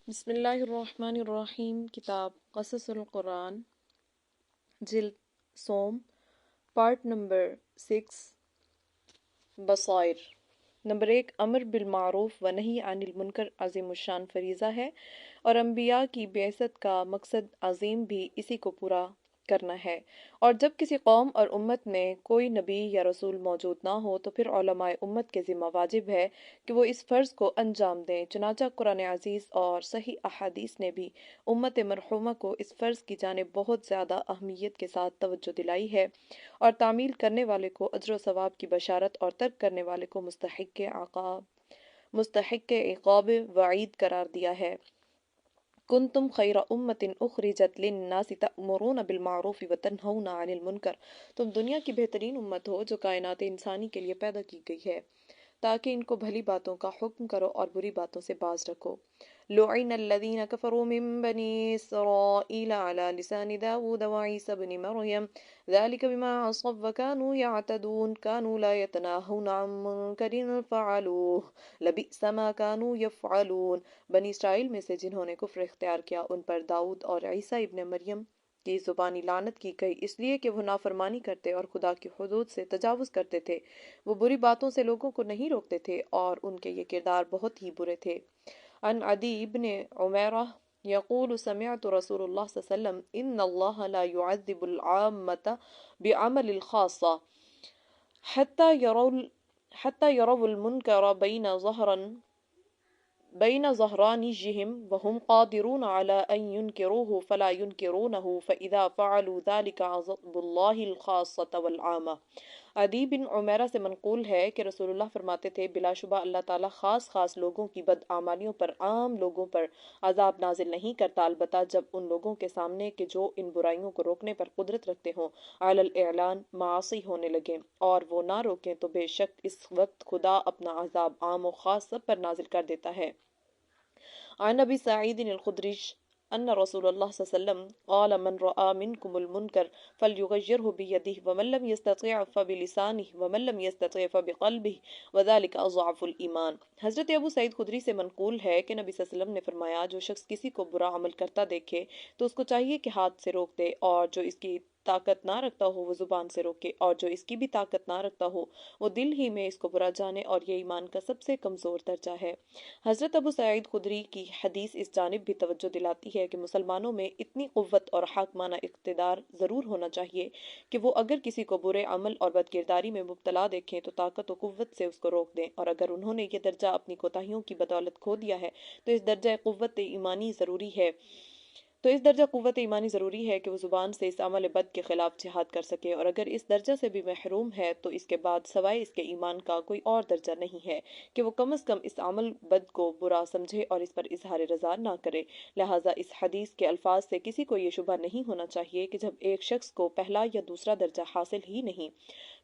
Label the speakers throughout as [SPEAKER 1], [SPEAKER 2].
[SPEAKER 1] بسم اللہ الرحمن الرحیم۔ کتاب قصص القرآن، جلد سوم، پارٹ نمبر 6، بصائر۔ نمبر 1، امر بالمعروف و نہی عن المنکر عظیم الشان فریضہ ہے، اور انبیاء کی بعثت کا مقصد عظیم بھی اسی کو پورا کرنا ہے۔ اور جب کسی قوم اور امت میں کوئی نبی یا رسول موجود نہ ہو تو پھر علماء امت کے ذمہ واجب ہے کہ وہ اس فرض کو انجام دیں۔ چنانچہ قرآن عزیز اور صحیح احادیث نے بھی امت مرحومہ کو اس فرض کی جانب بہت زیادہ اہمیت کے ساتھ توجہ دلائی ہے، اور تعمیل کرنے والے کو اجر و ثواب کی بشارت اور ترک کرنے والے کو مستحق عقاب وعید قرار دیا ہے۔ کنتم خیر امت اخرجت للناس تأمرون بالمعروف وتنہون عن المنکر، تم دنیا کی بہترین امت ہو جو کائنات انسانی کے لیے پیدا کی گئی ہے تاکہ ان کو بھلی باتوں کا حکم کرو اور بری باتوں سے باز رکھو۔ لعن الذین کفروا من بنی اسرائیل علی لسان داود وعیسی بن مریم ذلك بما عصوا وكانوا يعتدون كانوا لا يتناهون عن منکر فعلوه لبئس ما كانوا يفعلون۔ بنی اسرائیل میں سے جنہوں نے کفر اختیار کیا ان پر داؤد اور عیسیٰ ابن مریم کی زبانی لعنت کی گئی، اس لیے کہ وہ نافرمانی کرتے اور خدا کی حدود سے تجاوز کرتے تھے، وہ بری باتوں سے لوگوں کو نہیں روکتے تھے، اور ان کے یہ کردار بہت ہی برے تھے۔ عن عدی ابن عمیرہ یقول سمعت رسول اللہ صلی اللہ علیہ وسلم ان اللہ لا يعذب العامة بعمل الخاصة حتى يروا المنكر بين ظهرانيهم وهم قادرون على أن ينكروه فلا ينكرونه فإذا فعلوا ذلك عذب الله الخاصة والعامة۔ عدی بن عمیرہ سے منقول ہے کہ رسول اللہ فرماتے تھے، بلا شبہ اللہ تعالیٰ خاص لوگوں کی بدعمالیوں پر عام لوگوں پر عذاب نازل نہیں کرتا، البتہ جب ان لوگوں کے سامنے کہ جو ان برائیوں کو روکنے پر قدرت رکھتے ہوں علی الاعلان معاصی ہونے لگیں اور وہ نہ روکیں تو بے شک اس وقت خدا اپنا عذاب عام و خاص سب پر نازل کر دیتا ہے۔ عن ابی سعید الخدری ان رسول اللہ صلی اللہ علیہ وسلم قال من رأى منكم المنکر فلیغیرہ بیدہ ومن لم یستطع فبلسانہ ومن لم یستطع فبقلبہ وذلک اضعف الایمان۔ حضرت ابو سعید خدری سے منقول ہے کہ نبی صلی اللہ علیہ وسلم نے فرمایا، جو شخص کسی کو برا عمل کرتا دیکھے تو اس کو چاہیے کہ ہاتھ سے روک دے، اور جو اس کی طاقت نہ رکھتا ہو وہ زبان سے روکے، اور جو اس کی بھی طاقت نہ رکھتا ہو وہ دل ہی میں اس کو برا جانے، اور یہ ایمان کا سب سے کمزور درجہ ہے۔ حضرت ابو سعید خدری کی حدیث اس جانب بھی توجہ دلاتی ہے کہ مسلمانوں میں اتنی قوت اور حاکمانہ اقتدار ضرور ہونا چاہیے کہ وہ اگر کسی کو برے عمل اور بد کرداری میں مبتلا دیکھیں تو طاقت و قوت سے اس کو روک دیں، اور اگر انہوں نے یہ درجہ اپنی کوتاہیوں کی بدولت کھو دیا ہے تو اس درجہ قوت ایمانی ضروری ہے کہ وہ زبان سے اس عمل بد کے خلاف جہاد کر سکے، اور اگر اس درجہ سے بھی محروم ہے تو اس کے بعد سوائے اس کے ایمان کا کوئی اور درجہ نہیں ہے کہ وہ کم از کم اس عمل بد کو برا سمجھے اور اس پر اظہار رضا نہ کرے۔ لہٰذا اس حدیث کے الفاظ سے کسی کو یہ شبہ نہیں ہونا چاہیے کہ جب ایک شخص کو پہلا یا دوسرا درجہ حاصل ہی نہیں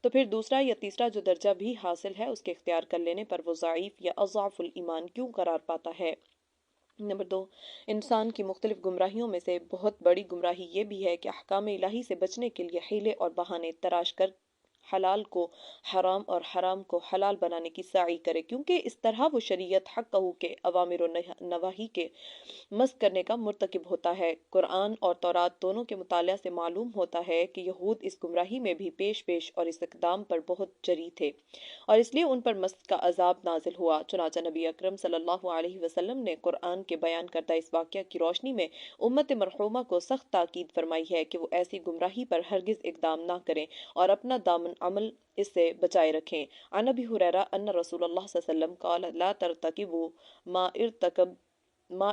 [SPEAKER 1] تو پھر دوسرا یا تیسرا جو درجہ بھی حاصل ہے اس کے اختیار کر لینے پر وہ ضعیف یا اضعف الایمان کیوں قرار پاتا ہے۔ نمبر 2، انسان کی مختلف گمراہیوں میں سے بہت بڑی گمراہی یہ بھی ہے کہ احکام الہی سے بچنے کے لیے حیلے اور بہانے تراش کر حلال کو حرام اور حرام کو حلال بنانے کی سعی کرے، کیونکہ اس طرح وہ شریعت حق کے اوامر و نواہی کے مسخ کرنے کا مرتکب ہوتا ہے۔ قرآن اور تورات دونوں کے مطالعہ سے معلوم ہوتا ہے کہ یہود اس گمراہی میں بھی پیش اور اس اقدام پر بہت جری تھے، اور اس لیے ان پر مسخ کا عذاب نازل ہوا۔ چنانچہ نبی اکرم صلی اللہ علیہ وسلم نے قرآن کے بیان کردہ اس واقعہ کی روشنی میں امت مرحومہ کو سخت تاکید فرمائی ہے کہ وہ ایسی گمراہی پر ہرگز اقدام نہ کریں اور اپنا دامن عمل اس سے بچائے رکھیں۔ عن ابی ہریرہ ان رسول اللہ صلی اللہ علیہ وسلم قال لا ترتکبوا ما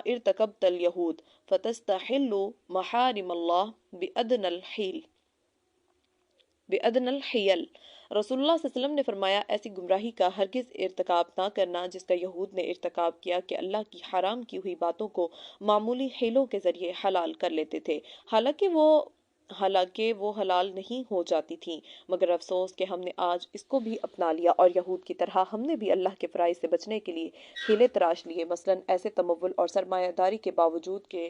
[SPEAKER 1] ارتکبت اليہود فتستحلوا محارم اللہ بأدنى الحیل۔ رسول اللہ صلی اللہ علیہ وسلم نے فرمایا، ایسی گمراہی کا ہرگز ارتکاب نہ کرنا جس کا یہود نے ارتکاب کیا کہ اللہ کی حرام کی ہوئی باتوں کو معمولی حیلوں کے ذریعے حلال کر لیتے تھے، حالانکہ وہ حلال نہیں ہو جاتی تھیں، مگر افسوس کہ ہم نے آج اس کو بھی اپنا لیا، اور یہود کی طرح ہم نے بھی اللہ کے فرائض سے بچنے کے لیے حیلے تراش لیے، مثلا ایسے تمول اور سرمایہ داری کے باوجود کہ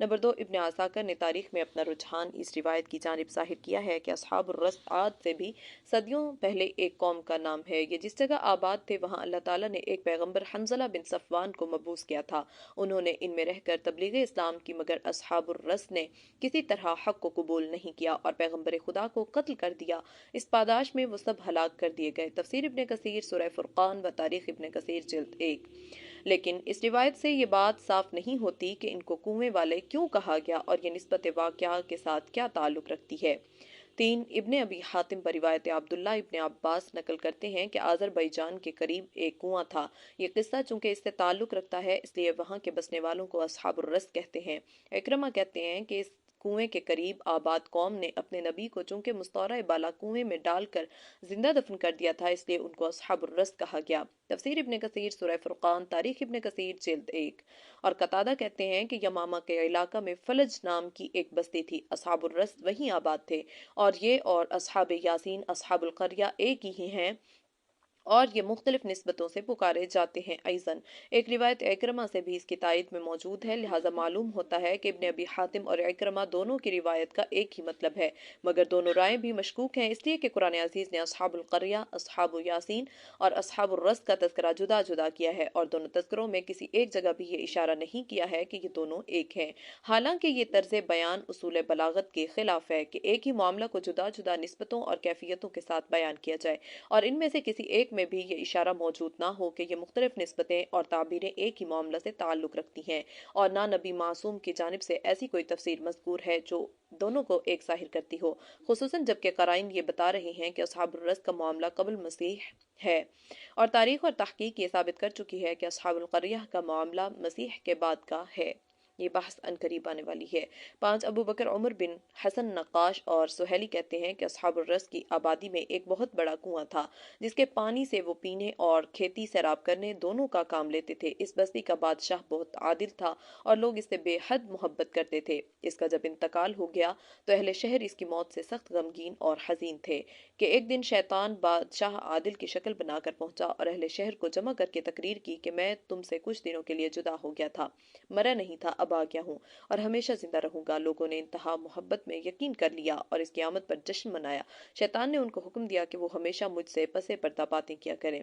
[SPEAKER 1] نمبر 2، ابن عساکر نے تاریخ میں اپنا رجحان اس روایت کی جانب ظاہر کیا ہے کہ اصحاب الرس عاد سے بھی صدیوں پہلے ایک قوم کا نام ہے۔ یہ جس جگہ آباد تھے وہاں اللہ تعالیٰ نے ایک پیغمبر حنظلہ بن صفوان کو مبعوث کیا تھا۔ انہوں نے ان میں رہ کر تبلیغ اسلام کی، مگر اصحاب الرس نے کسی طرح حق کو قبول نہیں کیا اور پیغمبر خدا کو قتل کر دیا۔ اس پاداش میں وہ سب ہلاک کر دیے گئے۔ تفسیر ابن کثیر سورہ فرقان و تاریخ ابن کثیر جلد 1۔ لیکن اس روایت سے یہ بات صاف نہیں ہوتی کہ ان کو کنویں والے کیوں کہا گیا اور یہ نسبت واقعہ کے ساتھ کیا تعلق رکھتی ہے۔ 3، ابن ابی حاتم پر روایت عبداللہ ابن عباس نقل کرتے ہیں کہ آذربائیجان کے قریب ایک کنواں تھا۔ یہ قصہ چونکہ اس سے تعلق رکھتا ہے اس لیے وہاں کے بسنے والوں کو اصحاب الرس کہتے ہیں۔ اکرمہ کہتے ہیں کہ اس کنویں کے قریب آباد قوم نے اپنے نبی کو چونکہ مستورہ بالا کنویں میں ڈال کر زندہ دفن کر دیا تھا، اس لیے ان کو اصحاب الرس کہا گیا۔ تفسیر ابن کثیر سورہ فرقان، تاریخ ابن کثیر جلد 1۔ اور قتادہ کہتے ہیں کہ یمامہ کے علاقہ میں فلج نام کی ایک بستی تھی، اصحاب الرس وہیں آباد تھے، اور یہ اور اصحاب یاسین اصحاب القریہ ایک ہی ہیں اور یہ مختلف نسبتوں سے پکارے جاتے ہیں۔ ایضاً ایک روایت اکرمہ سے بھی اس کی تائید میں موجود ہے، لہٰذا معلوم ہوتا ہے کہ ابن ابی حاتم اور اکرمہ دونوں کی روایت کا ایک ہی مطلب ہے، مگر دونوں رائے بھی مشکوک ہیں، اس لیے کہ قرآن عزیز نے اصحاب القریہ، اصحاب یاسین اور اصحاب الرس کا تذکرہ جدا جدا کیا ہے، اور دونوں تذکروں میں کسی ایک جگہ بھی یہ اشارہ نہیں کیا ہے کہ یہ دونوں ایک ہیں۔ حالانکہ یہ طرز بیان اصول بلاغت کے خلاف ہے کہ ایک ہی معاملہ کو جدا جدا نسبتوں اور کیفیتوں کے ساتھ بیان کیا جائے اور ان میں سے کسی ایک میں بھی یہ اشارہ موجود نہ ہو کہ یہ مختلف نسبتیں اور تعبیریں ایک ہی معاملہ سے تعلق رکھتی ہیں، اور نہ نبی معصوم کی جانب سے ایسی کوئی تفسیر مذکور ہے جو دونوں کو ایک ظاہر کرتی ہو، خصوصاً جبکہ قرائن یہ بتا رہے ہیں کہ اصحاب الرس کا معاملہ قبل مسیح ہے، اور تاریخ اور تحقیق یہ ثابت کر چکی ہے کہ اصحاب القریہ کا معاملہ مسیح کے بعد کا ہے۔ یہ بحث عنقریب آنے والی ہے۔ 5، ابو بکر عمر بن حسن نقاش اور سہیلی کہتے ہیں کہ اصحاب الرس کی آبادی میں ایک بہت بڑا کنواں تھا جس کے پانی سے وہ پینے اور کھیتی سیراب کرنے دونوں کا کام لیتے تھے۔ اس بستی کا بادشاہ بہت عادل تھا اور لوگ اس سے بے حد محبت کرتے تھے۔ اس کا جب انتقال ہو گیا تو اہل شہر اس کی موت سے سخت غمگین اور حزین تھے کہ ایک دن شیطان بادشاہ عادل کی شکل بنا کر پہنچا اور اہل شہر کو جمع کر کے تقریر کی کہ میں تم سے کچھ دنوں کے لیے جدا ہو گیا تھا، مرا نہیں تھا، اب آ گیا ہوں اور ہمیشہ زندہ رہوں گا۔ لوگوں نے انتہا محبت میں یقین کر لیا اور اس کی آمد پر جشن منایا۔ شیطان نے ان کو حکم دیا کہ وہ ہمیشہ مجھ سے پس پردہ باتیں کیا کریں،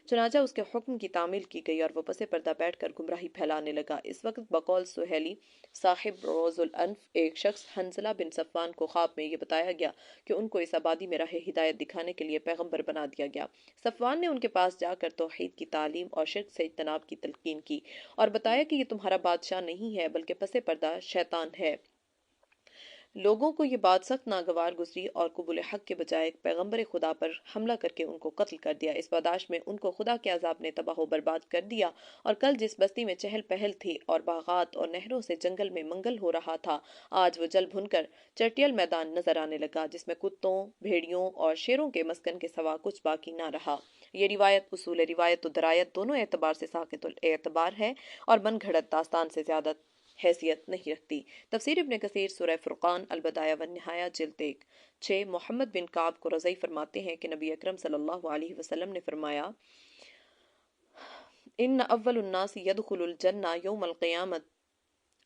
[SPEAKER 1] چنانچہ اس کے حکم کی تعمیل کی گئی اور وہ پس پردہ بیٹھ کر گمراہی پھیلانے لگا۔ اس وقت بقول سہیلی صاحب روز الانف ایک شخص حنظلہ بن صفوان کو خواب میں یہ بتایا گیا کہ ان کو اس آبادی میں راہ ہدایت دکھانے کے لیے پیغمبر بنا دیا گیا۔ صفوان نے ان کے پاس جا کر توحید کی تعلیم اور شرک سے اجتناب کی تلقین کی اور بتایا کہ یہ تمہارا بادشاہ نہیں ہے بلکہ پس پردہ شیطان ہے۔ لوگوں کو یہ بات سخت ناگوار گزری اور قبول حق کے بجائے پیغمبر خدا پر حملہ کر کے ان کو قتل کر دیا۔ اس پاداش میں ان کو خدا کے عذاب نے تباہ و برباد کر دیا، اور کل جس بستی میں چہل پہل تھی اور باغات اور نہروں سے جنگل میں منگل ہو رہا تھا، آج وہ جل بھن کر چٹیل میدان نظر آنے لگا جس میں کتوں، بھیڑیوں اور شیروں کے مسکن کے سوا کچھ باقی نہ رہا۔ یہ روایت اصول روایت و درایت دونوں اعتبار سے ساقط الاعتبار ہے اور من گھڑت داستان سے زیادہ حیثیت نہیں رکھتی۔ تفسیر ابن کثیر سورہ فرقان البدایہ والنہایہ جلد 1۔ 6، محمد بن کعب کو رضی فرماتے ہیں کہ نبی اکرم صلی اللہ علیہ وسلم نے فرمایا، ان اول الناس يدخل الجنہ یوم القیامت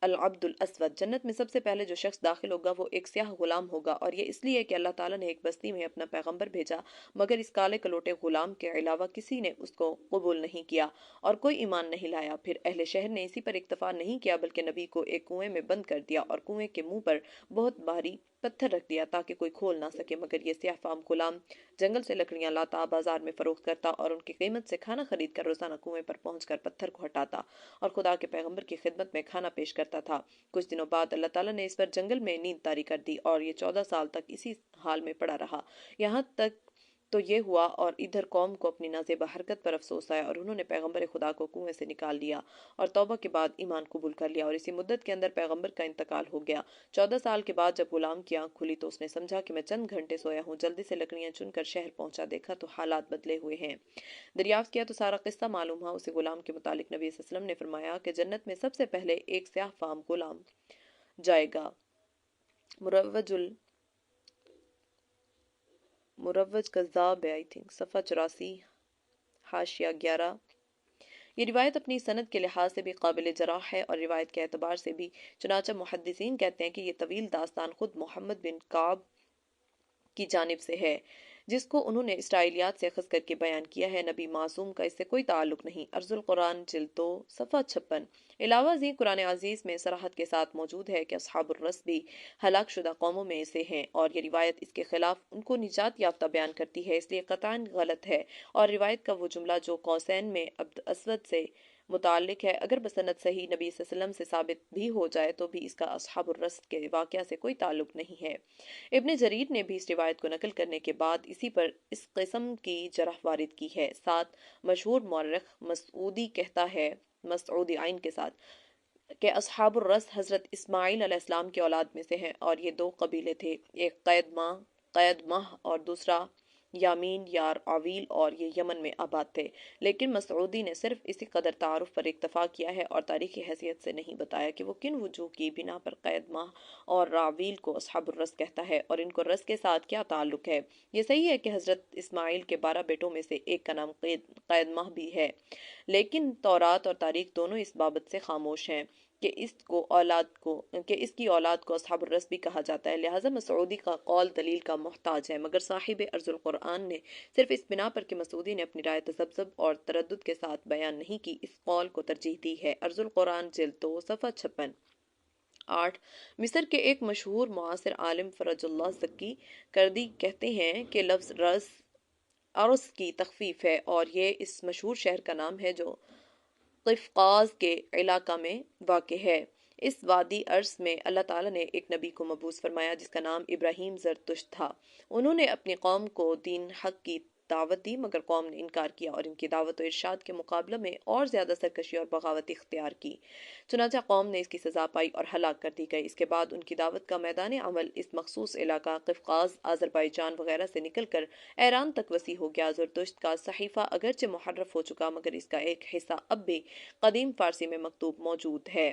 [SPEAKER 1] العبد الاسود، جنت میں سب سے پہلے جو شخص داخل ہوگا وہ ایک سیاہ غلام ہوگا، اور یہ اس لیے کہ اللہ تعالیٰ نے ایک بستی میں اپنا پیغمبر بھیجا مگر اس کالے کلوٹے غلام کے علاوہ کسی نے اس کو قبول نہیں کیا اور کوئی ایمان نہیں لایا۔ پھر اہل شہر نے اسی پر اکتفا نہیں کیا بلکہ نبی کو ایک کنویں میں بند کر دیا اور کنویں کے منہ پر بہت بھاری پتھر رکھ دیا تاکہ کوئی کھول نہ سکے، مگر یہ سیاہ فام غلام جنگل سے لکڑیاں لاتا، بازار میں فروخت کرتا اور ان کی قیمت سے کھانا خرید کر روزانہ کنویں پر پہنچ کر پتھر کو ہٹاتا اور خدا کے پیغمبر کی خدمت میں کھانا پیش کرتا تھا۔ کچھ دنوں بعد اللہ تعالیٰ نے اس پر جنگل میں نیند طاری کر دی اور یہ 14 سال تک اسی حال میں پڑا رہا۔ یہاں تک تو یہ ہوا اور ادھر قوم کو اپنی نازیبہ حرکت پر افسوس آیا اور انہوں نے پیغمبر خدا کو کنویں سے نکال لیا اور توبہ کے بعد ایمان قبول کر لیا، اور اسی مدت کے اندر پیغمبر کا انتقال ہو گیا۔ 14 سال کے بعد جب غلام کی آنکھ کھلی تو اس نے سمجھا کہ میں چند گھنٹے سویا ہوں، جلدی سے لکڑیاں چن کر شہر پہنچا، دیکھا تو حالات بدلے ہوئے ہیں، دریافت کیا تو سارا قصہ معلوم ہوا۔ اسی غلام کے متعلق نبی صلی اللہ علیہ وسلم نے فرمایا کہ جنت میں سب سے پہلے ایک سیاہ فام غلام جائے گا۔ مروج کذاب ہے، صفحہ 84، حاشیہ 11۔ یہ روایت اپنی سند کے لحاظ سے بھی قابل جراح ہے اور روایت کے اعتبار سے بھی، چنانچہ محدثین کہتے ہیں کہ یہ طویل داستان خود محمد بن کعب کی جانب سے ہے، جس کو انہوں نے اسرائیلیات سے اخذ کر کے بیان کیا ہے۔ نبی معصوم کا اس سے کوئی تعلق نہیں۔ ارض القرآن جلد 2 صفحہ 56۔ علاوہ ازیں قرآن عزیز میں صراحت کے ساتھ موجود ہے کہ اصحاب الرس بھی ہلاک شدہ قوموں میں سے ہیں، اور یہ روایت اس کے خلاف ان کو نجات یافتہ بیان کرتی ہے، اس لیے قطعاً غلط ہے۔ اور روایت کا وہ جملہ جو قوسین میں عبد اسود سے متعلق ہے، اگر بسند صحیح نبی صلی اللہ علیہ وسلم سے ثابت بھی ہو جائے تو بھی اس کا اصحاب الرس کے واقعہ سے کوئی تعلق نہیں ہے۔ ابن جریر نے بھی اس روایت کو نقل کرنے کے بعد اسی پر اس قسم کی جرح وارد کی ہے۔ ساتھ مشہور مورخ مسعودی کہتا ہے، مسعودی عین کے ساتھ، کہ اصحاب الرس حضرت اسماعیل علیہ السلام کی اولاد میں سے ہیں، اور یہ 2 قبیلے تھے، ایک قید ماہ اور دوسرا یامین یار عویل، اور یہ یمن میں آباد تھے۔ لیکن مسعودی نے صرف اسی قدر تعارف پر اکتفا کیا ہے اور تاریخی حیثیت سے نہیں بتایا کہ وہ کن وجوہ کی بنا پر قید ماہ اور راویل کو اصحاب الرس کہتا ہے اور ان کو رس کے ساتھ کیا تعلق ہے۔ یہ صحیح ہے کہ حضرت اسماعیل کے 12 بیٹوں میں سے ایک کا نام قید ماہ بھی ہے، لیکن تورات اور تاریخ دونوں اس بابت سے خاموش ہیں کہ اس کی اولاد کو اصحاب الرس بھی کہا جاتا ہے، لہٰذا مسعودی کا قول دلیل کا محتاج ہے۔ مگر صاحب ارض القرآن نے صرف اس بنا پر کہ مسعودی نے اپنی رائے تذبذب اور تردد کے ساتھ بیان نہیں کی، اس قول کو ترجیح دی ہے۔ ارض القرآن جلد 2 صفحہ 56۔ 8۔ مصر کے ایک مشہور معاصر عالم فرج اللہ زکی کردی کہتے ہیں کہ لفظ رس عرس کی تخفیف ہے، اور یہ اس مشہور شہر کا نام ہے جو قفقاز کے علاقہ میں واقع ہے۔ اس وادی ارس میں اللہ تعالیٰ نے ایک نبی کو مبعوث فرمایا جس کا نام ابراہیم زرتشت تھا۔ انہوں نے اپنی قوم کو دین حق کی دعوت دی، مگر قوم نے انکار کیا اور ان کی دعوت و ارشاد کے مقابلہ میں اور زیادہ سرکشی اور بغاوت اختیار کی، چنانچہ قوم نے اس کی سزا پائی اور ہلاک کر دی گئی۔ اس کے بعد ان کی دعوت کا میدان عمل اس مخصوص علاقہ قفقاز، آذربائیجان وغیرہ سے نکل کر ایران تک وسیع ہو گیا۔ زرتشت کا صحیفہ اگرچہ محرف ہو چکا، مگر اس کا ایک حصہ اب بھی قدیم فارسی میں مکتوب موجود ہے،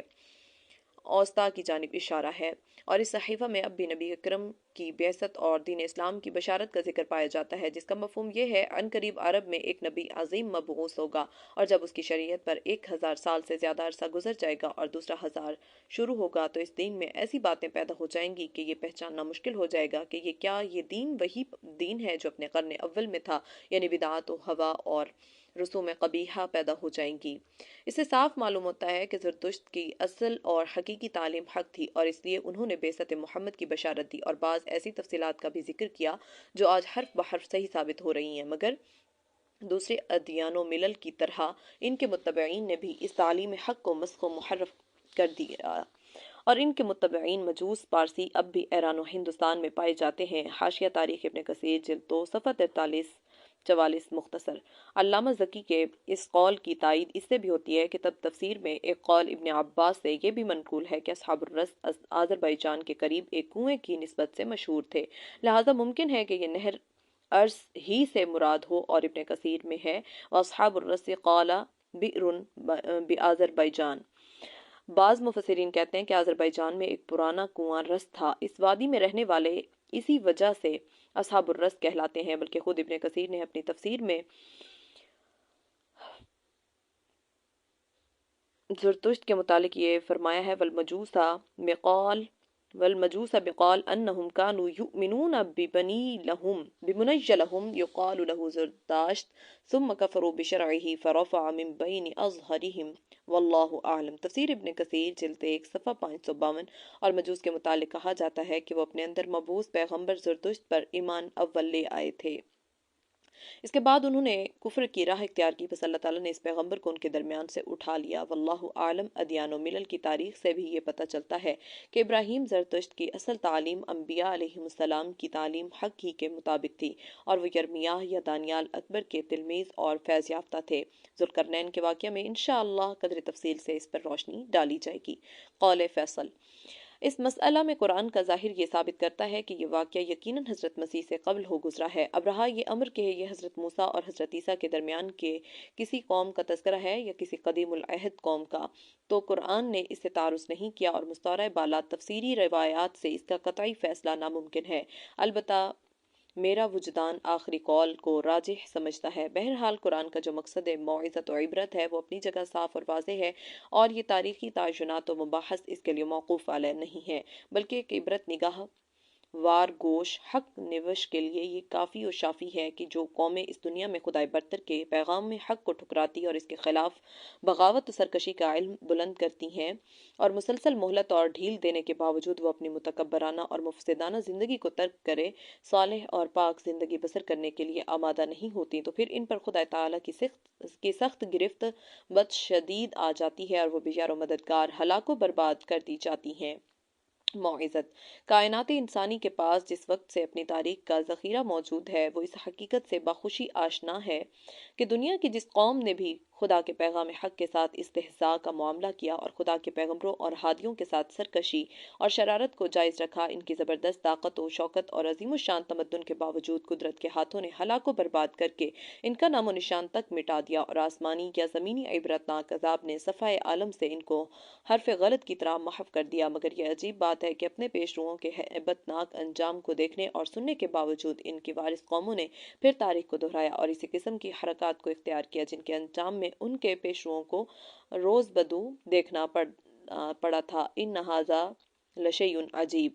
[SPEAKER 1] اوسطا کی جانب اشارہ ہے، اور اس صحیفہ میں اب بھی نبی اکرم کی بعثت اور دین اسلام کی بشارت کا ذکر پایا جاتا ہے، جس کا مفہوم یہ ہے عنقریب عرب میں ایک نبی عظیم مبعوث ہوگا، اور جب اس کی شریعت پر 1000 سال سے زیادہ عرصہ گزر جائے گا اور دوسرا 1000 شروع ہوگا تو اس دین میں ایسی باتیں پیدا ہو جائیں گی کہ یہ پہچاننا مشکل ہو جائے گا کہ یہ دین وہی دین ہے جو اپنے قرن اول میں تھا، یعنی بدعات و ہوا اور رسوم قبیحہ پیدا ہو جائیں گی۔ اس سے صاف معلوم ہوتا ہے کہ زرتشت کی اصل اور حقیقی تعلیم حق تھی، اور اس لیے انہوں نے بعثت محمد کی بشارت دی اور بعض ایسی تفصیلات کا بھی ذکر کیا جو آج حرف بحرف صحیح ثابت ہو رہی ہیں، مگر دوسرے ادیان و ملل کی طرح ان کے متبعین نے بھی اس تعلیم حق کو مسخ و محرف کر دیا، اور ان کے متبعین مجوس پارسی اب بھی ایران و ہندوستان میں پائے جاتے ہیں۔ حاشیہ تاریخ ابن کثیر جلد 2 صفحہ 43-44 مختصر۔ علامہ زکی کے اس قول کی تائید اس سے بھی ہوتی ہے کہ تب تفسیر میں ایک قول ابن عباس سے یہ بھی منقول ہے کہ اصحاب الرس آذربائیجان کے قریب ایک کنویں کی نسبت سے مشہور تھے، لہذا ممکن ہے کہ یہ نہر ارس ہی سے مراد ہو، اور ابن کثیر میں ہے وَأَصْحَابُ الرَّسِّ قَالَ بِئْرٌ بِآذربائیجان۔ بعض مفسرین کہتے ہیں کہ آذربائیجان میں ایک پرانا کنواں رس تھا، اس وادی میں رہنے والے اسی وجہ سے اصحاب الرس کہلاتے ہیں، بلکہ خود ابن کثیر نے اپنی تفسیر میں زرتشت کے متعلق یہ فرمایا ہے والمجوس بقال انہم کانوا یؤمنون ببنی لهم یقال له زرتشت ثم کفروا بشرعه فرفع من بین اظہرهم واللہ اعلم۔ تفسیر ابن کثیر جلد 1 صفحہ 552۔ اور مجوس کے متعلق کہا جاتا ہے کہ وہ اپنے اندر مبعوث پیغمبر زرتشت پر ایمان اول لے آئے تھے، اس کے بعد انہوں نے کفر کی راہ اختیار کی، بس اللہ تعالیٰ نے اس پیغمبر کو ان کے درمیان سے اٹھا لیا۔ واللہ عالم۔ ادیان و ملل کی تاریخ سے بھی یہ پتہ چلتا ہے کہ ابراہیم زرتشت کی اصل تعلیم انبیاء علیہم السلام کی تعلیم حق ہی کے مطابق تھی، اور وہ یرمیاہ یا دانیال اکبر کے تلمیذ اور فیض یافتہ تھے۔ ذوالقرنین کے واقعہ میں انشاءاللہ قدر تفصیل سے اس پر روشنی ڈالی جائے گی۔ قول فیصل۔ اس مسئلہ میں قرآن کا ظاہر یہ ثابت کرتا ہے کہ یہ واقعہ یقیناً حضرت مسیح سے قبل ہو گزرا ہے۔ اب رہا یہ امر کہ یہ حضرت موسیٰ اور حضرت عیسیٰ کے درمیان کے کسی قوم کا تذکرہ ہے یا کسی قدیم العہد قوم کا، تو قرآن نے اس سے تعارض نہیں کیا، اور مستورہ بالا تفسیری روایات سے اس کا قطعی فیصلہ ناممکن ہے۔ البتہ میرا وجدان آخری قول کو راجح سمجھتا ہے۔ بہرحال قرآن کا جو مقصد موعظت و عبرت ہے وہ اپنی جگہ صاف اور واضح ہے، اور یہ تاریخی تعینات و مباحث اس کے لیے موقوف علیہ نہیں ہے، بلکہ ایک عبرت نگاہ وار گوش حق نوش کے لیے یہ کافی و شافی ہے کہ جو قومیں اس دنیا میں خدائے برتر کے پیغام میں حق کو ٹھکراتی اور اس کے خلاف بغاوت و سرکشی کا علم بلند کرتی ہیں، اور مسلسل مہلت اور ڈھیل دینے کے باوجود وہ اپنی متکبرانہ اور مفسدانہ زندگی کو ترک کرے صالح اور پاک زندگی بسر کرنے کے لیے آمادہ نہیں ہوتی، تو پھر ان پر خدا تعالیٰ کی سخت گرفت بد شدید آ جاتی ہے اور وہ بیچار و مددگار ہلاک و برباد کر دی جاتی ہیں۔ موعظت کائنات انسانی کے پاس جس وقت سے اپنی تاریخ کا ذخیرہ موجود ہے، وہ اس حقیقت سے بخوشی آشنا ہے کہ دنیا کی جس قوم نے بھی خدا کے پیغام حق کے ساتھ استہزاء کا معاملہ کیا اور خدا کے پیغمبروں اور ہادیوں کے ساتھ سرکشی اور شرارت کو جائز رکھا، ان کی زبردست طاقت و شوکت اور عظیم الشان تمدن کے باوجود قدرت کے ہاتھوں نے ہلاک و برباد کر کے ان کا نام و نشان تک مٹا دیا، اور آسمانی یا زمینی عبرتناک عذاب نے صفحہ عالم سے ان کو حرف غلط کی طرح محو کر دیا۔ مگر یہ عجیب بات ہے کہ اپنے پیش روؤں کے ہیبت ناک انجام کو دیکھنے اور سننے کے باوجود ان کی وارث قوموں نے پھر تاریخ کو دہرایا اور اسی قسم کی حرکات کو اختیار کیا جن کے انجام میں ان کے پیش روؤں کو روز بدو دیکھنا پڑا تھا۔ ان ھذا لشیء عجیب۔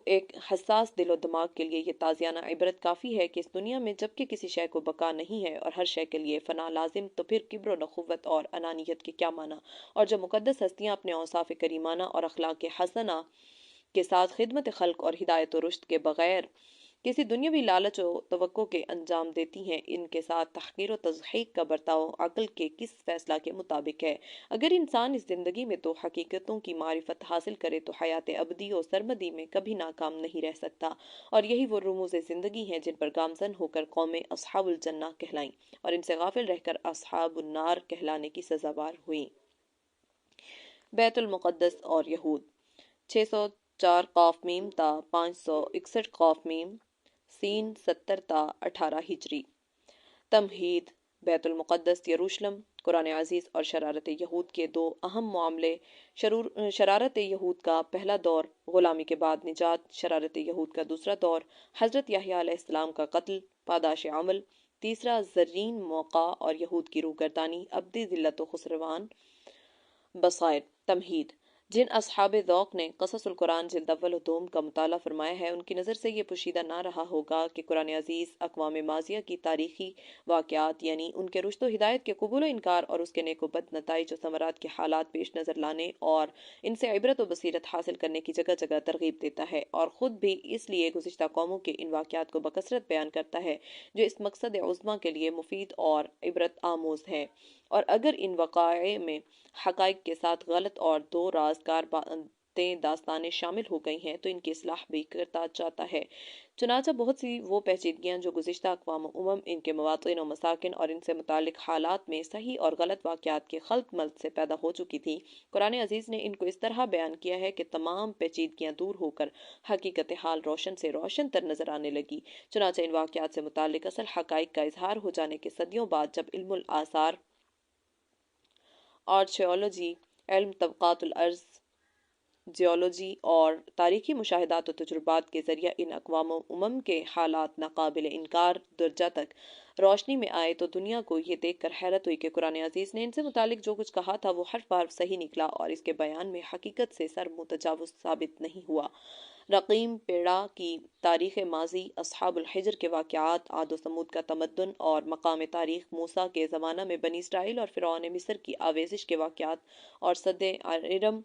[SPEAKER 1] ایک حساس دل و دماغ کے لیے یہ تازیانہ عبرت کافی ہے کہ اس دنیا میں جب کہ کسی شے کو بقا نہیں ہے اور ہر شے کے لیے فنا لازم، تو پھر کبر و نخوت اور انانیت کے کیا معنی، اور جب مقدس ہستیاں اپنے اوصاف کریمانہ اور اخلاق حسنہ کے ساتھ خدمت خلق اور ہدایت و رشد کے بغیر کسی دنیاوی لالچ و توقع کے انجام دیتی ہیں، ان کے ساتھ تحقیر و تضحیق کا برتاؤ عقل کے کس فیصلہ کے مطابق ہے؟ اگر انسان اس زندگی میں دو حقیقتوں کی معرفت حاصل کرے تو حیات ابدی و سرمدی میں کبھی ناکام نہیں رہ سکتا، اور یہی وہ رموز زندگی ہیں جن پر گامزن ہو کر قومیں اصحاب الجنہ کہلائیں اور ان سے غافل رہ کر اصحاب النار کہلانے کی سزاوار ہوئیں۔ بیت المقدس اور یہود 604 قاف میم تا 561 قاف میم سین 70 تا 18 ہجری۔ تمہید بیت المقدس یروشلم قرآن عزیز اور شرارت یہود کے دو اہم معاملے۔ شرارت یہود کا پہلا دور غلامی کے بعد نجات، شرارت یہود کا دوسرا دور حضرت یحییٰ علیہ السلام کا قتل پاداش عمل، تیسرا زرین موقع اور یہود کی روگردانی ابدی ذلت و خسروان۔ بصائر تمہید جن اصحاب ذوق نے قصص القرآن جلد اول و دوم کا مطالعہ فرمایا ہے، ان کی نظر سے یہ پوشیدہ نہ رہا ہوگا کہ قرآن عزیز اقوام ماضیہ کی تاریخی واقعات، یعنی ان کے رشد و ہدایت کے قبول و انکار اور اس کے نیک و بد نتائج و ثمرات کے حالات پیش نظر لانے اور ان سے عبرت و بصیرت حاصل کرنے کی جگہ جگہ ترغیب دیتا ہے، اور خود بھی اس لیے گزشتہ قوموں کے ان واقعات کو بکثرت بیان کرتا ہے جو اس مقصد عظمیٰ کے لیے مفید اور عبرت آموز ہے، اور اگر ان وقائع میں حقائق کے ساتھ غلط اور دو رازگار باتیں داستانیں شامل ہو گئی ہیں تو ان کی اصلاح بھی کرتا چاہتا ہے۔ چنانچہ بہت سی وہ پیچیدگیاں جو گزشتہ اقوام ان کے مواطن و مساکن اور ان سے متعلق حالات میں صحیح اور غلط واقعات کے خلط ملط سے پیدا ہو چکی تھی، قرآن عزیز نے ان کو اس طرح بیان کیا ہے کہ تمام پیچیدگیاں دور ہو کر حقیقت حال روشن سے روشن تر نظر آنے لگی۔ چنانچہ ان واقعات سے متعلق اصل حقائق کا اظہار ہو جانے کے صدیوں بعد جب علم الآثار، آرچیولوجی، علم طبقات الارض، جیولوجی اور تاریخی مشاہدات و تجربات کے ذریعہ ان اقوام و کے حالات ناقابل انکار درجہ تک روشنی میں آئے تو دنیا کو یہ دیکھ کر حیرت ہوئی کہ قرآن عزیز نے ان سے متعلق جو کچھ کہا تھا وہ حرف بحرف صحیح نکلا اور اس کے بیان میں حقیقت سے سر متجاوز ثابت نہیں ہوا۔ رقیم پیڑا کی تاریخ ماضی، اصحاب الحجر کے واقعات، عاد و ثمود کا تمدن اور مقام تاریخ موسیٰ کے زمانہ میں بنی اسرائیل اور فرعون مصر کی آویزش کے واقعات اور سد ارم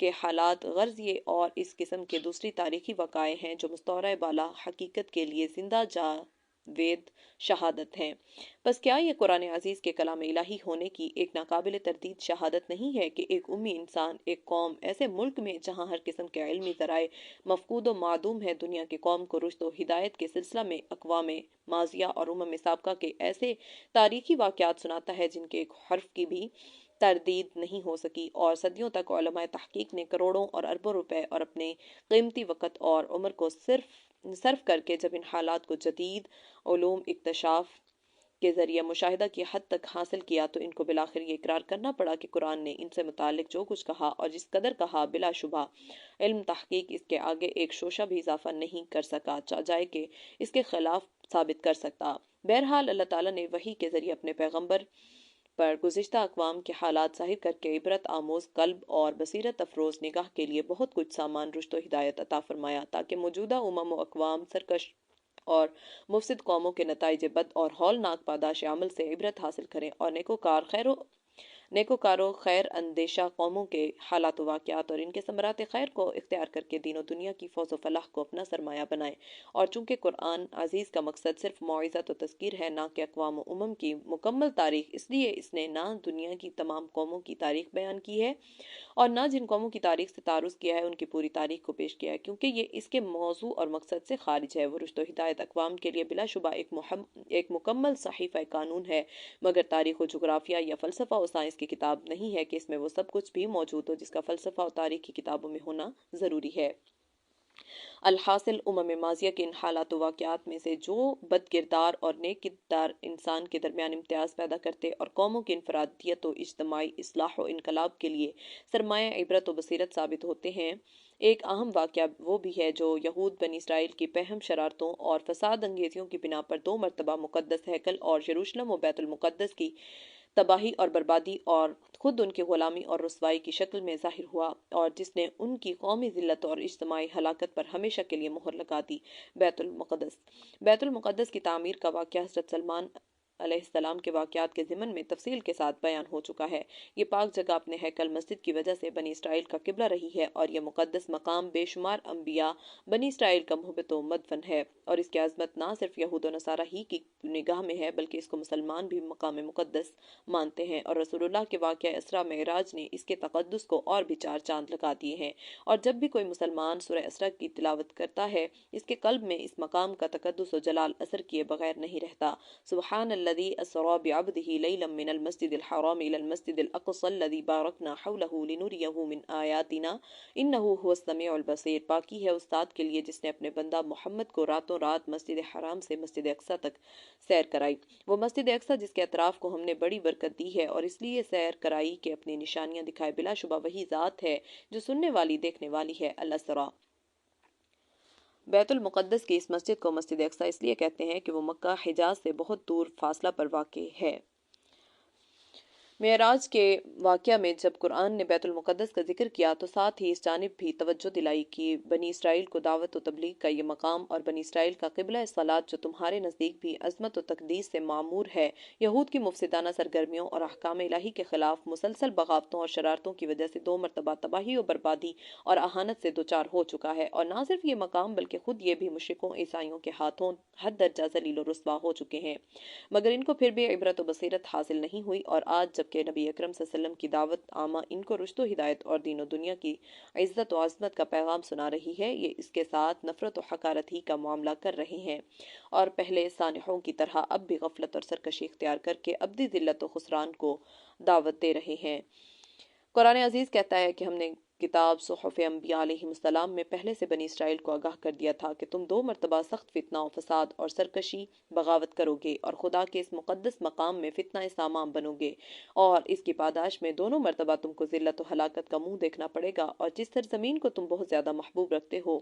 [SPEAKER 1] کے حالات، غرض یہ اور اس قسم کے دوسری تاریخی وقائع ہیں جو مستعار بالا حقیقت کے لیے زندہ جاوید شہادت ہیں۔ بس کیا یہ قرآن عزیز کے کلام الہی ہونے کی ایک ناقابل تردید شہادت نہیں ہے کہ ایک امی انسان، ایک قوم، ایسے ملک میں جہاں ہر قسم کے علمی ذرائع مفقود و معدوم ہے، دنیا کی قوم کو رشد و ہدایت کے سلسلہ میں اقوام ماضیہ اور سابقہ کے ایسے تاریخی واقعات سناتا ہے جن کے ایک حرف کی بھی تردید نہیں ہو سکی، اور صدیوں تک علماء تحقیق نے کروڑوں اور اربوں روپے اور اپنے قیمتی وقت اور عمر کو صرف کر کے جب ان حالات کو جدید علوم اکتشاف کے ذریعے مشاہدہ کی حد تک حاصل کیا تو ان کو بالآخر یہ اقرار کرنا پڑا کہ قرآن نے ان سے متعلق جو کچھ کہا اور جس قدر کہا بلا شبہ علم تحقیق اس کے آگے ایک شوشہ بھی اضافہ نہیں کر سکا چاہے کہ اس کے خلاف ثابت کر سکتا۔ بہرحال اللہ تعالیٰ نے وحی کے ذریعے اپنے پیغمبر پر گزشتہ اقوام کے حالات ظاہر کر کے عبرت آموز قلب اور بصیرت افروز نگاہ کے لیے بہت کچھ سامان رشد و ہدایت عطا فرمایا تاکہ موجودہ امم و اقوام سرکش اور مفسد قوموں کے نتائج بد اور ہولناک پاداش عمل سے عبرت حاصل کریں اور نیکوکار و خیر اندیشہ قوموں کے حالات و واقعات اور ان کے ثمرات خیر کو اختیار کر کے دین و دنیا کی فوز و فلاح کو اپنا سرمایہ بنائیں۔ اور چونکہ قرآن عزیز کا مقصد صرف موعظت و تذکیر ہے نہ کہ اقوام و امم کی مکمل تاریخ، اس لیے اس نے نہ دنیا کی تمام قوموں کی تاریخ بیان کی ہے اور نہ جن قوموں کی تاریخ سے تعارض کیا ہے ان کی پوری تاریخ کو پیش کیا ہے، کیونکہ یہ اس کے موضوع اور مقصد سے خارج ہے۔ وہ رشد و ہدایت اقوام کے لیے بلا شبہ ایک مکمل صحیفہ قانون ہے، مگر تاریخ و جغرافیہ یا فلسفہ و سائنس کی کتاب نہیں ہے کہ اس میں وہ سب کچھ بھی موجود ہو جس کا فلسفہ و تاریخ کی کتابوں میں ہونا ضروری ہے۔ الحاصل امم ماضیہ کے ان حالات و واقعات میں سے جو بد کردار اور نیک کردار انسان کے درمیان امتیاز پیدا کرتے اور قوموں کی انفرادیت و اجتماعی اصلاح و انقلاب کے لیے سرمایہ عبرت و بصیرت ثابت ہوتے ہیں، ایک اہم واقعہ وہ بھی ہے جو یہود بنی اسرائیل کی پہم شرارتوں اور فساد انگیزیوں کی بنا پر 2 مرتبہ مقدس ہیکل اور یروشلم و بیت المقدس کی تباہی اور بربادی اور خود ان کی غلامی اور رسوائی کی شکل میں ظاہر ہوا، اور جس نے ان کی قومی ذلت اور اجتماعی ہلاکت پر ہمیشہ کے لیے مہر لگا دی۔ بیت المقدس کی تعمیر کا واقعہ حضرت سلمان علیہ السلام کے واقعات کے ضمن میں تفصیل کے ساتھ بیان ہو چکا ہے۔ یہ پاک جگہ اپنے ہیکل مسجد کی وجہ سے بنی اسرائیل کا قبلہ رہی ہے اور یہ مقدس مقام بے شمار انبیاء بنی اسرائیل کا محبت و مدفن ہے، اور اس کی عظمت نہ صرف یہود و نصارہ ہی کی نگاہ میں ہے بلکہ اس کو مسلمان بھی مقام مقدس مانتے ہیں، اور رسول اللہ کے واقعہ اسراء معراج نے اس کے تقدس کو اور بھی 4 چاند لگا دیے ہیں۔ اور جب بھی کوئی مسلمان سورہ اسراء کی تلاوت کرتا ہے اس کے قلب میں اس مقام کا تقدس و جلال اثر کیے بغیر نہیں رہتا۔ سبحان الذی اسریٰ بعبدہ لیلا من المسجد الحرام الی المسجد الاقصی الذی بارکنا حولہ لنریہ من آیاتنا انہ هو السمیع البصیر۔ پاکی ہے اس ذات کے لیے جس نے اپنے بندہ محمد کو راتوں رات مسجد حرام سے مسجد اقصی تک سیر کرائی، وہ مسجد اقصی جس کے اطراف کو ہم نے بڑی برکت دی ہے اور اس لیے سیر کرائی کہ اپنی نشانیاں دکھائے۔ بلا شبہ وہی ذات ہے جو سننے والی دیکھنے والی ہے۔ الاسراء۔ بیت المقدس کی اس مسجد کو مسجد اقصی اس لیے کہتے ہیں کہ وہ مکہ حجاز سے بہت دور فاصلہ پر واقع ہے۔ معراج کے واقعہ میں جب قرآن نے بیت المقدس کا ذکر کیا تو ساتھ ہی اس جانب بھی توجہ دلائی کہ بنی اسرائیل کو دعوت و تبلیغ کا یہ مقام اور بنی اسرائیل کا قبلہ صلاۃ جو تمہارے نزدیک بھی عظمت و تقدیس سے معمور ہے، یہود کی مفسدانہ سرگرمیوں اور احکام الہی کے خلاف مسلسل بغاوتوں اور شرارتوں کی وجہ سے 2 مرتبہ تباہی و بربادی اور اہانت سے دوچار ہو چکا ہے، اور نہ صرف یہ مقام بلکہ خود یہ بھی مشرکوں عیسائیوں کے ہاتھوں حد درجہ ذلیل و رسوا ہو چکے ہیں، مگر ان کو پھر بھی عبرت و بصیرت حاصل نہیں ہوئی، اور آج جبکہ نبی اکرم صلی اللہ علیہ وسلم کی دعوت عامہ ان کو رشد و ہدایت اور دین و دنیا کی عزت و عظمت کا پیغام سنا رہی ہے، یہ اس کے ساتھ نفرت و حقارت ہی کا معاملہ کر رہے ہیں اور پہلے سانحوں کی طرح اب بھی غفلت اور سرکشی اختیار کر کے ابدی ذلت و خسران کو دعوت دے رہے ہیں۔ قرآن عزیز کہتا ہے کہ ہم نے کتاب صحف انبیاء علیہ السلام میں پہلے سے بنی اسرائیل کو آگاہ کر دیا تھا کہ تم 2 مرتبہ سخت فتنہ و فساد اور سرکشی بغاوت کرو گے اور خدا کے اس مقدس مقام میں فتنہ سامان بنو گے، اور اس کی پاداش میں دونوں مرتبہ تم کو ذلت و ہلاکت کا منہ دیکھنا پڑے گا، اور جس سرزمین کو تم بہت زیادہ محبوب رکھتے ہو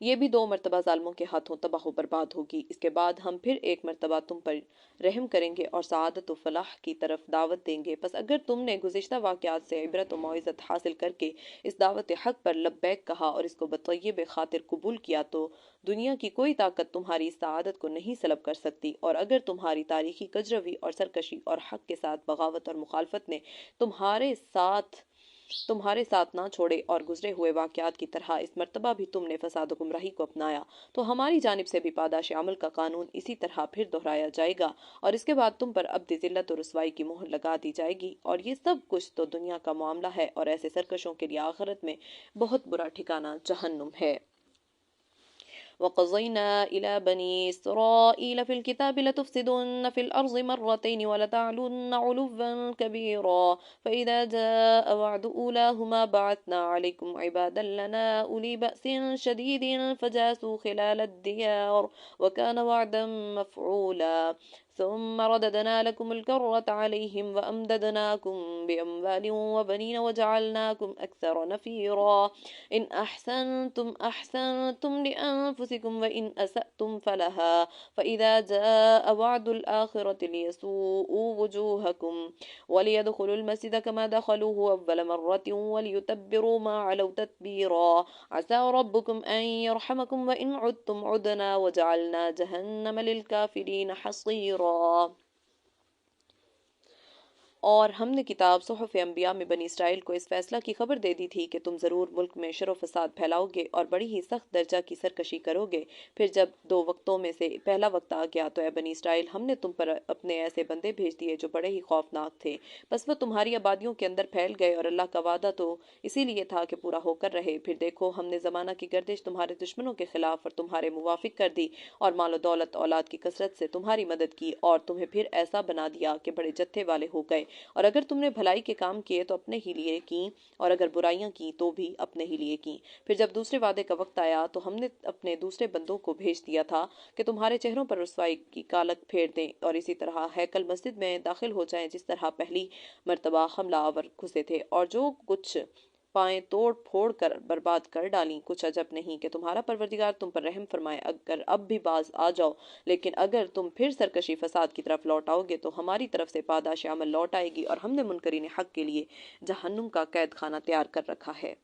[SPEAKER 1] یہ بھی 2 مرتبہ ظالموں کے ہاتھوں تباہ و برباد ہوگی۔ اس کے بعد ہم پھر 1 مرتبہ تم پر رحم کریں گے اور سعادت و فلاح کی طرف دعوت دیں گے۔ پس اگر تم نے گزشتہ واقعات سے عبرت و موعظت حاصل کر کے اس دعوت حق پر لبیک کہا اور اس کو بطیب خاطر قبول کیا تو دنیا کی کوئی طاقت تمہاری اس سعادت کو نہیں سلب کر سکتی، اور اگر تمہاری تاریخی کجروی اور سرکشی اور حق کے ساتھ بغاوت اور مخالفت نے تمہارے ساتھ نہ چھوڑے اور گزرے ہوئے واقعات کی طرح اس مرتبہ بھی تم نے فساد و گمراہی کو اپنایا تو ہماری جانب سے بھی پاداش عمل کا قانون اسی طرح پھر دہرایا جائے گا، اور اس کے بعد تم پر ابدی ذلت و رسوائی کی مہر لگا دی جائے گی، اور یہ سب کچھ تو دنیا کا معاملہ ہے، اور ایسے سرکشوں کے لیے آخرت میں بہت برا ٹھکانہ جہنم ہے۔ وَقَضَيْنَا إِلَى بَنِي إِسْرَائِيلَ فِي الْكِتَابِ لَتُفْسِدُنَّ فِي الْأَرْضِ مَرَّتَيْنِ وَلَتَعْلُنَّ عُلُوًّا كَبِيرًا فَإِذَا جَاءَ وَعْدُ أُولَاهُمَا بَعَثْنَا عَلَيْكُمْ عِبَادًا لَنَا أُولِي بَأْسٍ شَدِيدٍ فَجَاسُوا خِلَالَ الدِّيَارِ وَكَانَ وَعْدًا مَفْعُولًا ثم رددنا لكم الكرة عليهم وأمددناكم بأموال وبنين وجعلناكم أكثر نفيرا إن أحسنتم أحسنتم لأنفسكم وإن أسأتم فلها فإذا جاء وعد الآخرة ليسوءوا وجوهكم وليدخلوا المسجد كما دخلوه أول مرة وليتبروا ما علوا تتبيرا عسى ربكم أن يرحمكم وإن عدتم عدنا وجعلنا جهنم للكافرين حصيرا. اور ہم نے کتاب صحف انبیاء میں بنی اسرائیل کو اس فیصلہ کی خبر دے دی تھی کہ تم ضرور ملک میں شر و فساد پھیلاؤ گے اور بڑی ہی سخت درجہ کی سرکشی کرو گے. پھر جب دو وقتوں میں سے پہلا وقت آ گیا تو اے بنی اسرائیل ہم نے تم پر اپنے ایسے بندے بھیج دیے جو بڑے ہی خوفناک تھے. بس وہ تمہاری آبادیوں کے اندر پھیل گئے اور اللہ کا وعدہ تو اسی لیے تھا کہ پورا ہو کر رہے. پھر دیکھو ہم نے زمانہ کی گردش تمہارے دشمنوں کے خلاف اور تمہارے موافق کر دی اور مال و دولت اولاد کی کثرت سے تمہاری مدد کی اور تمہیں پھر ایسا بنا دیا کہ بڑے جتھے والے ہو گئے. اور اگر تم نے بھلائی کے کام کیے تو اپنے ہی لیے کیں اور اگر برائیاں کی تو بھی اپنے ہی لیے کیں. پھر جب دوسرے وعدے کا وقت آیا تو ہم نے اپنے دوسرے بندوں کو بھیج دیا تھا کہ تمہارے چہروں پر رسوائی کی کالک پھیر دیں اور اسی طرح ہیکل مسجد میں داخل ہو جائیں جس طرح پہلی مرتبہ حملہ آور گھسے تھے اور جو کچھ پائیں توڑ پھوڑ کر برباد کر ڈالیں. کچھ عجب نہیں کہ تمہارا پروردگار تم پر رحم فرمائے اگر اب بھی باز آ جاؤ. لیکن اگر تم پھر سرکشی فساد کی طرف لوٹ آؤ گے تو ہماری طرف سے پاداش عمل لوٹ آئے گی اور ہم نے منکرین حق کے لیے جہنم کا قید خانہ تیار کر رکھا ہے.